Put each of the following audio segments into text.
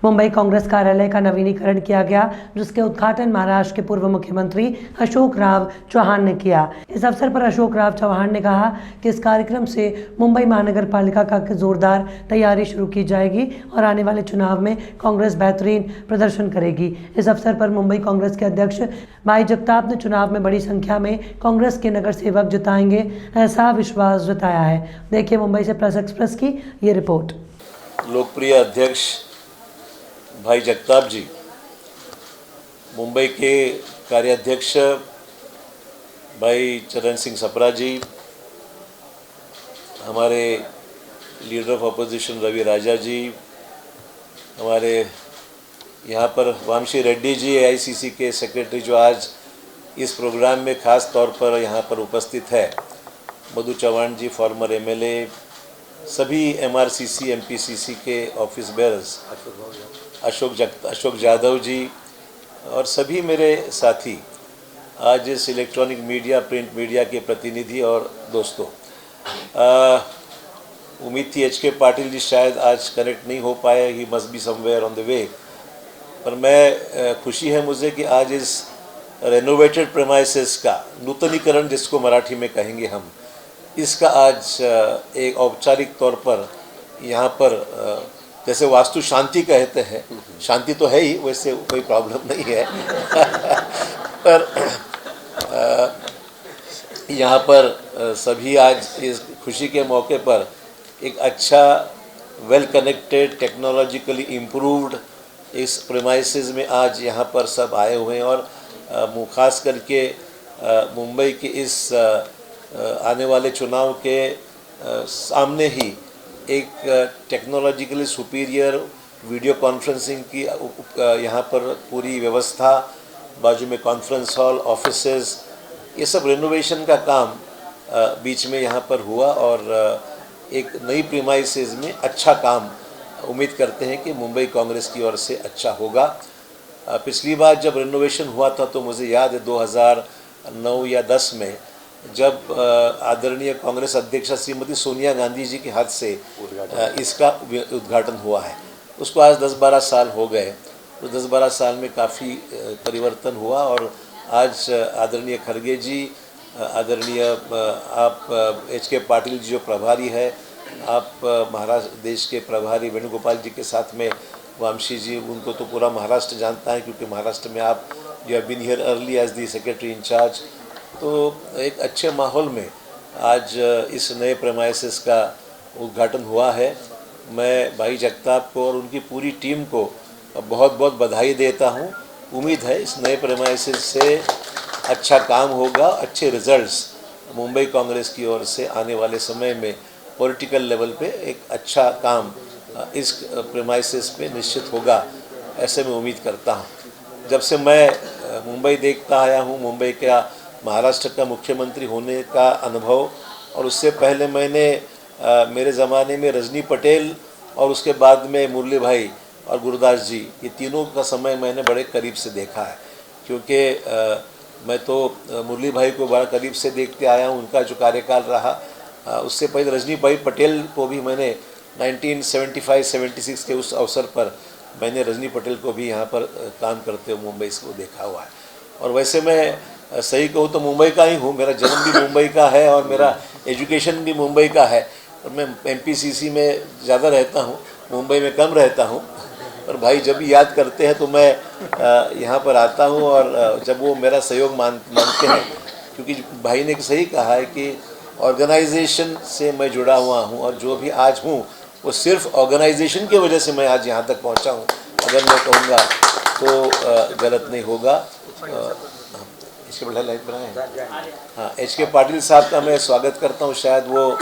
मुंबई कांग्रेस कार्यालय का नवीनीकरण किया गया, जिसके उद्घाटन महाराष्ट्र के पूर्व मुख्यमंत्री अशोक राव चौहान ने किया। इस अवसर पर अशोक राव चौहान ने कहा कि इस कार्यक्रम से मुंबई महानगर पालिका का जोरदार तैयारी शुरू की जाएगी और आने वाले चुनाव में कांग्रेस बेहतरीन प्रदर्शन करेगी। इस अवसर पर मुंबई कांग्रेस के अध्यक्ष भाई जगताप ने चुनाव में बड़ी संख्या में कांग्रेस के नगर सेवक जिताएंगे, ऐसा विश्वास जताया है। देखिए मुंबई से प्रेस एक्सप्रेस की ये रिपोर्ट। लोकप्रिय अध्यक्ष भाई जगताप जी, मुंबई के कार्याध्यक्ष भाई चरण सिंह सप्रा जी, हमारे लीडर ऑफ अपोजिशन रवि राजा जी, हमारे यहाँ पर वामशी रेड्डी जी AICC के सेक्रेटरी जो आज इस प्रोग्राम में ख़ास तौर पर यहाँ पर उपस्थित है, मधु चौहान जी फॉर्मर MLA, सभी MRCC MPCC के ऑफिस बेयर्स, अशोक जाधव जी और सभी मेरे साथी, आज इस इलेक्ट्रॉनिक मीडिया प्रिंट मीडिया के प्रतिनिधि और दोस्तों, उम्मीद थी HK पाटिल जी शायद आज कनेक्ट नहीं हो पाए, he must be somewhere on the way, पर मैं खुशी है मुझे कि आज इस रेनोवेटेड प्रेमाइसेस का नूतनीकरण जिसको मराठी में कहेंगे हम, इसका आज एक औपचारिक तौर पर यहाँ पर जैसे वास्तु शांति कहते हैं, शांति तो है ही, वैसे कोई प्रॉब्लम नहीं है पर यहाँ पर सभी आज इस खुशी के मौके पर एक अच्छा वेल कनेक्टेड टेक्नोलॉजिकली इम्प्रूव्ड इस प्रेमाइसेस में आज यहाँ पर सब आए हुए हैं और खास करके मुंबई के इस आने वाले चुनाव के सामने ही एक टेक्नोलॉजिकली सुपीरियर वीडियो कॉन्फ्रेंसिंग की यहाँ पर पूरी व्यवस्था, बाजू में कॉन्फ्रेंस हॉल, ऑफिसेस, ये सब रेनोवेशन का काम बीच में यहाँ पर हुआ और एक नई प्रीमाइसेस में अच्छा काम उम्मीद करते हैं कि मुंबई कांग्रेस की ओर से अच्छा होगा। पिछली बार जब रेनोवेशन हुआ था तो मुझे याद है 2009 या 10 में जब आदरणीय कांग्रेस अध्यक्षा श्रीमती सोनिया गांधी जी के हाथ से इसका उद्घाटन हुआ है। उसको आज 10-12 साल हो गए, तो 10-12 साल में काफ़ी परिवर्तन हुआ और आज आदरणीय खड़गे जी, आदरणीय आप HK पाटिल जी जो प्रभारी है, आप महाराष्ट्र देश के प्रभारी वेणुगोपाल जी के साथ में वामशी जी, उनको तो पूरा महाराष्ट्र जानता है क्योंकि महाराष्ट्र में आप you have been here early as the secretary in charge. तो एक अच्छे माहौल में आज इस नए प्रेमाइसेस का उद्घाटन हुआ है। मैं भाई जगताप को और उनकी पूरी टीम को बहुत बहुत बधाई देता हूँ। उम्मीद है इस नए प्रेमाइसेस से अच्छा काम होगा, अच्छे रिजल्ट्स मुंबई कांग्रेस की ओर से आने वाले समय में पॉलिटिकल लेवल पे एक अच्छा काम इस प्रेमाइसेस पे निश्चित होगा, ऐसे मैं उम्मीद करता हूँ। जब से मैं मुंबई देखता आया हूँ, मुंबई का महाराष्ट्र का मुख्यमंत्री होने का अनुभव, और उससे पहले मैंने मेरे ज़माने में रजनी पटेल और उसके बाद में मुरली भाई और गुरुदास जी, ये तीनों का समय मैंने बड़े करीब से देखा है क्योंकि मैं तो मुरली भाई को बड़ा करीब से देखते आया हूँ। उनका जो कार्यकाल रहा, उससे पहले रजनी भाई पटेल को भी मैंने 1975-76 के उस अवसर पर मैंने रजनी पटेल को भी यहाँ पर काम करते हुए मुंबई को देखा हुआ है। और वैसे मैं सही कहूँ तो मुंबई का ही हूँ, मेरा जन्म भी मुंबई का है और मेरा एजुकेशन भी मुंबई का है, और मैं MPCC में ज़्यादा रहता हूँ, मुंबई में कम रहता हूँ। और भाई जब भी याद करते हैं तो मैं यहाँ पर आता हूँ और जब वो मेरा सहयोग मानते हैं, क्योंकि भाई ने सही कहा है कि ऑर्गेनाइजेशन से मैं जुड़ा हुआ हूँ और जो भी आज हूँ वो सिर्फ ऑर्गेनाइजेशन की वजह से मैं आज यहाँ तक पहुँचा हूँ, अगर मैं कहूँगा तो गलत नहीं होगा। इसके बढ़िया लाइट बनाए। हाँ, HK पाटिल साहब का मैं स्वागत करता हूँ, शायद वो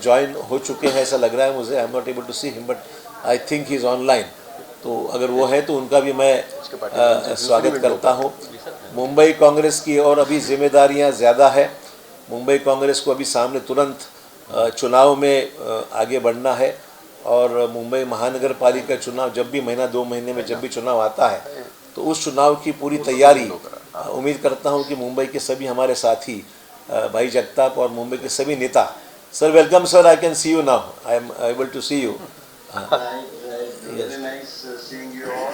ज्वाइन हो चुके हैं ऐसा लग रहा है मुझे, I am not able to see him but I think he is online, तो अगर वो है तो उनका भी मैं स्वागत करता हूँ। मुंबई कांग्रेस की और अभी जिम्मेदारियाँ ज़्यादा है, मुंबई कांग्रेस को अभी सामने तुरंत चुनाव में आगे बढ़ना है और मुंबई महानगर पालिका चुनाव जब भी महीना 2 महीने में जब भी चुनाव आता है तो उस चुनाव की पूरी तैयारी उम्मीद करता हूं कि मुंबई के सभी हमारे साथी भाई जगताप और मुंबई के सभी नेता, sir welcome sir, I can see you now, I am able to see you. Very nice seeing you all.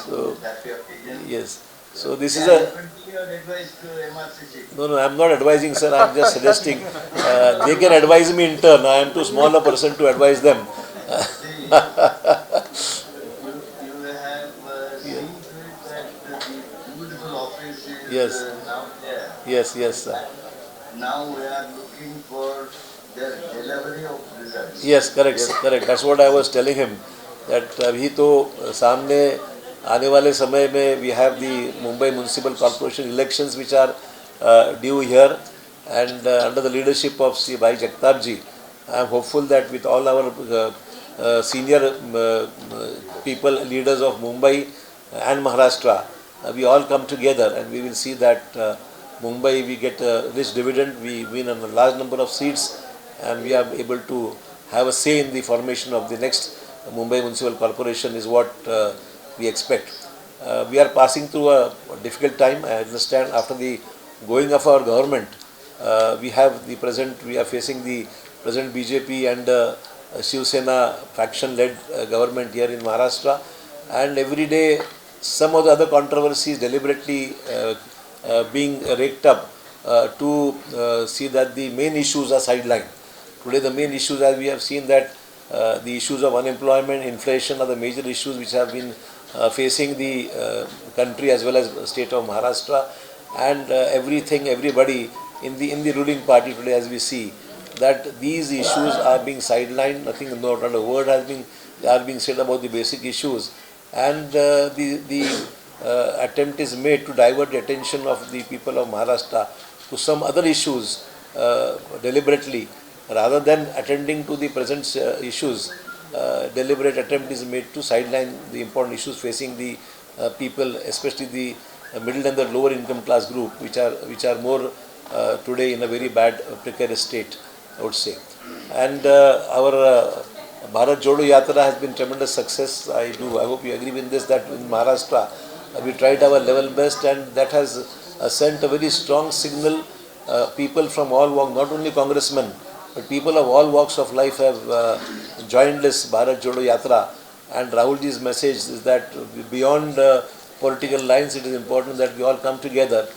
So, Happy occasion. yes. So this is Yeah, a you continue your advice to MRCC. no. I'm not advising, sir. I'm just suggesting. They can advise me in turn. I am too small a person to advise them. See, you have seen to it that the beautiful office is Yes. now there. Yes, yes, sir. Now we are looking for the delivery of results. Yes, correct, correct. That's what I was telling him. That अभी तो सामने आने वाले समय में we have the Mumbai Municipal Corporation elections which are due here, and under the leadership of Sri Bhai Jagtap ji, I am hopeful that with all our senior people, leaders of Mumbai and Maharashtra, we all come together and we will see that Mumbai, we get a rich dividend, we win a large number of seats, and we are able to have a say in the formation of the next Mumbai Municipal Corporation is what we expect. We are passing through a difficult time. I understand after the going of our government, we are facing the present BJP and Shiv Sena faction-led government here in Maharashtra, and every day some of the other controversies deliberately being raked up to see that the main issues are sidelined. Today the main issues, as we have seen, that the issues of unemployment, inflation are the major issues which have been facing the country as well as the state of Maharashtra, and everybody in the ruling party today, as we see, that these issues are being sidelined. Not a word are being said about the basic issues, and the attempt is made to divert the attention of the people of Maharashtra to some other issues deliberately, rather than attending to the present issues. Deliberate attempt is made to sideline the important issues facing the people, especially the middle and the lower income class group, which are more today in a very bad precarious state, I would say. And our Bharat Jodo Yatra has been tremendous success. I hope you agree with this, that in Maharashtra we tried our level best, and that has sent a very strong signal. People from all walks, not only congressmen, but people of all walks of life have joined this Bharat Jodo Yatra. And Rahulji's message is that beyond political lines, it is important that we all come together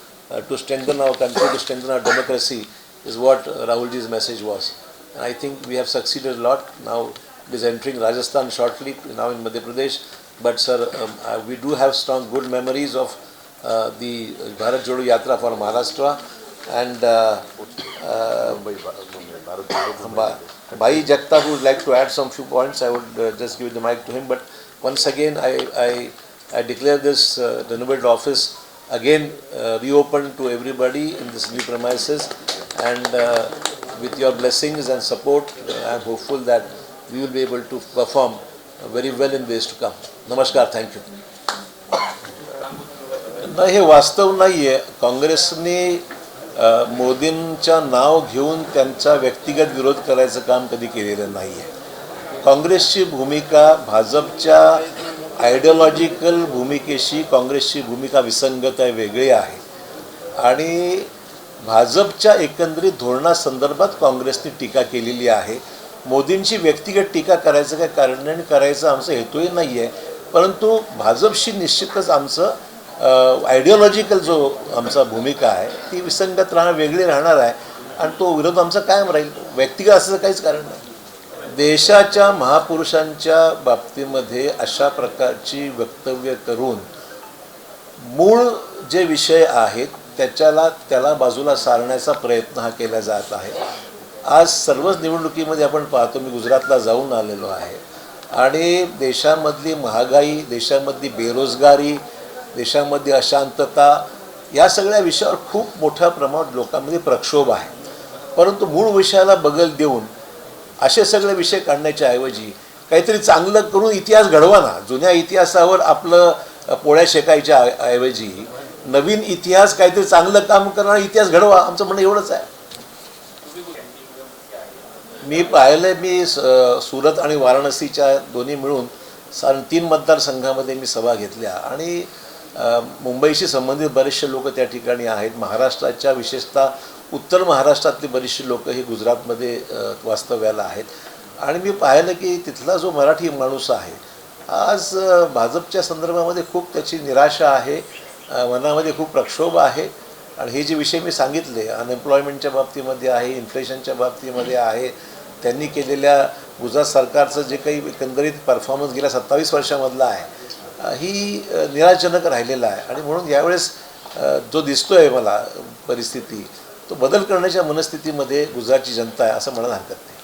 to strengthen our country, to strengthen our democracy, is what Rahulji's message was. And I think we have succeeded a lot. Now it is entering Rajasthan shortly, now in Madhya Pradesh. But sir, we do have strong good memories of the Bharat Jodo Yatra for Maharashtra. And Bhai Jagtap would like to add some few points. I would just give the mic to him. But once again, I declare this renovated office again reopened to everybody in this new premises. And with your blessings and support, I am hopeful that we will be able to perform very well in days to come. Namaskar. Thank you. नाही, हे वास्तव नाही आहे. काँग्रेसने मोदींचं नाव घेऊन त्यांचा व्यक्तिगत विरोध करायचं काम कधी केलेलं नाही आहे. काँग्रेसची भूमिका भाजपच्या आयडिओलॉजिकल भूमिकेशी काँग्रेसची भूमिका विसंगत आहे, वेगळी आहे. आणि भाजपच्या एकंदरीत धोरणासंदर्भात काँग्रेसने टीका केलेली आहे. मोदींची व्यक्तिगत टीका करायचं काय कारण नाही, करायचं आमचा हेतूही नाही आहे. परंतु भाजपशी निश्चितच आमचं आयडिओलॉजिकल जो आमचा भूमिका आहे ती विसंगत राहणार, वेगळी राहणार आहे. आणि तो विरोध आमचा कायम राहील. व्यक्तिगत असं काहीच कारण नाही. देशाच्या महापुरुषांच्या बाबतीमध्ये अशा प्रकारची वक्तव्य करून मूळ जे विषय आहेत त्याला बाजूला सारण्याचा प्रयत्न हा केला जात आहे. आज सर्वच निवडणुकीमध्ये आपण पाहतो, मी गुजरातला जाऊन आलेलो आहे, आणि देशामधली महागाई, देशामधली बेरोजगारी, देशामध्ये अशांतता, या सगळ्या विषयावर खूप मोठ्या प्रमाणात लोकांमध्ये प्रक्षोभ आहे. परंतु मूळ विषयाला बगल देऊन असे सगळे विषय काढण्याच्या ऐवजी काहीतरी चांगलं करून इतिहास घडवा ना. जुन्या इतिहासावर आपलं पोळ्या शेकायच्या ऐवजी नवीन इतिहास, काहीतरी चांगलं काम करणारा इतिहास घडवा, आमचं म्हणणं एवढंच आहे. मी पाहिलं, मी सुरत आणि वाराणसीच्या दोन्ही मिळून 3 मतदारसंघामध्ये मी सभा घेतल्या, आणि मुंबईशी संबंधित बरेचसे लोक त्या ठिकाणी आहेत. महाराष्ट्राच्या, विशेषतः उत्तर महाराष्ट्रातले बरेचसे लोक हे गुजरातमध्ये वास्तव्याला आहेत. आणि मी पाहिलं की तिथला जो मराठी माणूस आहे आज भाजपच्या संदर्भामध्ये खूप त्याची निराशा आहे, मनामध्ये खूप प्रक्षोभ आहे. आणि हे जे विषय मी सांगितले, अनएम्प्लॉयमेंटच्या बाबतीमध्ये आहे, इन्फ्लेशनच्या बाबतीमध्ये आहे, त्यांनी केलेल्या गुजरात सरकारचं जे काही एकंदरीत परफॉर्मन्स गेल्या 27 वर्षामधला आहे, ही निराशजनक राहिलेला आहे. आणि म्हणून यावेळेस जो दिसतोय मला परिस्थिती, तो बदल करण्याच्या मनस्थितीमध्ये गुजरात की जनता है, ऐसा म्हणायला हरकत नहीं।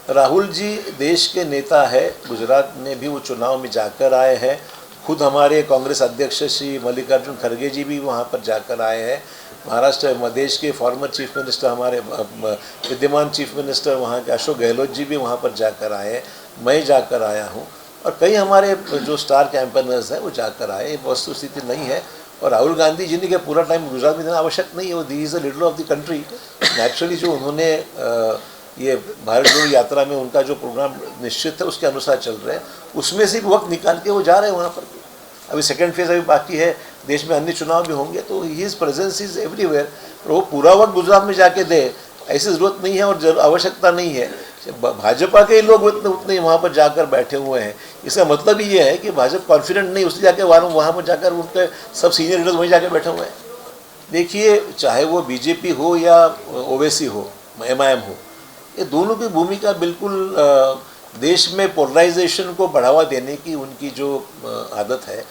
राहुल जी देश के नेता है, गुजरात में भी वो चुनाव में जाकर आए हैं। खुद हमारे कांग्रेस अध्यक्ष श्री मल्लिकार्जुन खड़गे जी भी वहाँ पर जाकर आए हैं। महाराष्ट्र देश के फॉर्मर चीफ मिनिस्टर, हमारे विद्यमान चीफ मिनिस्टर वहाँ के अशोक गहलोत जी भी वहाँ पर जाकर आए हैं। मैं जाकर आया हूँ और कई हमारे जो स्टार कैंपेनर्स हैं वो जाकर आए। वस्तु स्थिति नहीं है और राहुल गांधी जी ने क्या पूरा टाइम गुजरात में देना आवश्यक नहीं है। वो the is the leader of the country. Naturally जो उन्होंने ये भारत जोड़ो यात्रा में उनका जो प्रोग्राम निश्चित है उसके अनुसार चल रहे हैं, उसमें से भी वक्त निकाल के वो जा रहे हैं वहाँ पर। अभी सेकंड फेज़ अभी बाकी है, देश में अन्य चुनाव भी होंगे, तो हिज प्रेजेंस इज़ एवरीवेयर। पर वो पूरा वक्त गुजरात में जाके दे, ऐसी ज़रूरत नहीं है और आवश्यकता नहीं है। भाजपा के लोग उतने वहाँ पर जाकर बैठे हुए हैं। इसका मतलब ये है कि भाजपा कॉन्फिडेंट नहीं, उससे जाकर वहाँ पर जाकर उनके सब सीनियर लीडर्स वहीं जाकर बैठे हुए हैं। देखिए, चाहे वो बीजेपी हो या ओवैसी हो, MIM हो, ये दोनों की भूमिका बिल्कुल देश में पोलराइजेशन को बढ़ावा देने की उनकी जो आदत है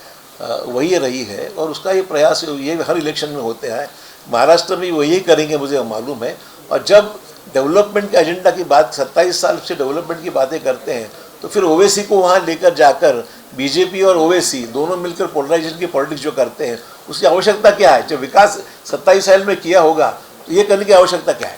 वही रही है और उसका ये प्रयास ये हर इलेक्शन में होते हैं। महाराष्ट्र में वही करेंगे, मुझे मालूम है। और जब डेवलपमेंट के एजेंडा की बात 27 साल से डेवलपमेंट की बातें करते हैं, तो फिर ओवैसी को वहाँ लेकर जाकर बीजेपी और ओवैसी दोनों मिलकर पोलराइजेशन की पॉलिटिक्स जो करते हैं, उसकी आवश्यकता क्या है? जब विकास 27 साल में किया होगा तो ये करने की आवश्यकता क्या है?